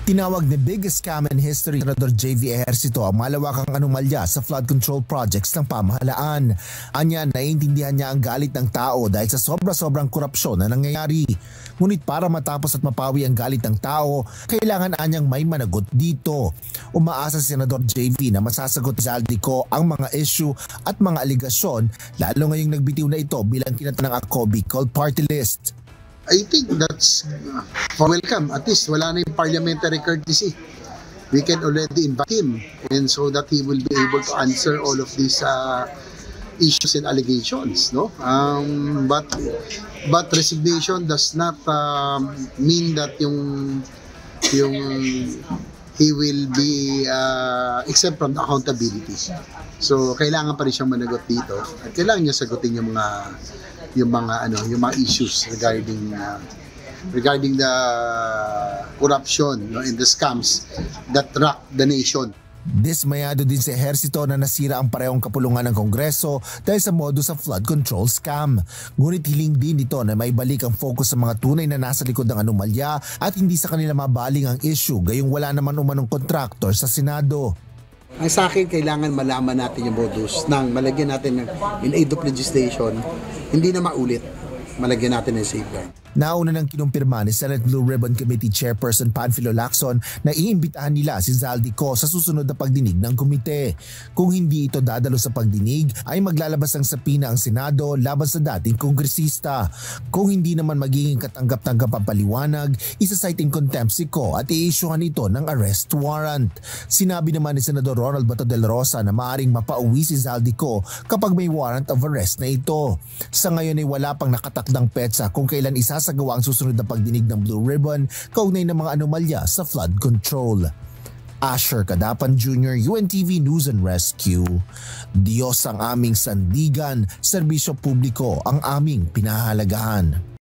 Tinawag ni biggest scam in history Senador JV Ejercito ang malawakang anomalya sa flood control projects ng pamahalaan. Anya, naiintindihan niya ang galit ng tao dahil sa sobra-sobrang korupsyon na nangyayari. Ngunit para matapos at mapawi ang galit ng tao, kailangan anyang may managot dito. Umaasa si Senador JV na masasagot ni Zaldico ang mga issue at mga aligasyon, lalo ngayong nagbitiw na ito bilang kinata ng AKO Bicol Party List. I think that's welcome. At least wala na yung parliamentary courtesy. We can already invite him and so that he will be able to answer all of these issues and allegations, no? But resignation does not mean that yung he will be exempt from accountability. So kailangan pa rin siyang managot dito at kailangan niya sagutin yung mga issues regarding the corruption, and the scams that rock the nation. Dismayado din si Ejercito na nasira ang parehong kapulungan ng Kongreso dahil sa modus sa flood control scam. Ngunit hiling din ito na may balik ang focus sa mga tunay na nasa likod ng anomalya at hindi sa kanila mabaling ang issue gayong wala naman umanong contractor sa Senado. Ang sa akin, kailangan malaman natin yung modus nang malagyan natin in aid of legislation, hindi na maulit, malagyan natin ng safeguard. Nauna nang kinumpirma ni Senate Blue Ribbon Committee Chairperson Panfilo Lacson na iimbitahan nila si Zaldico sa susunod na pagdinig ng komite. Kung hindi ito dadalo sa pagdinig ay maglalabas ng sapina ang Senado laban sa dating kongresista. Kung hindi naman magiging katanggap-tanggap ang paliwanag, isa-cite in contempt si Ko at i-issuehan ito ng arrest warrant. Sinabi naman ni Senador Ronald Bato de la Rosa na maaaring mapauwi si Zaldico kapag may warrant of arrest na ito. Sa ngayon ay wala pang nakatakdang petsa kung kailan isasagawa ang susunod na pagdinig ng Blue Ribbon kaugnay ng mga anomalya sa flood control. Asher Cadapan Jr., UNTV News and Rescue. Diyos ang aming sandigan, serbisyo publiko ang aming pinahahalagahan.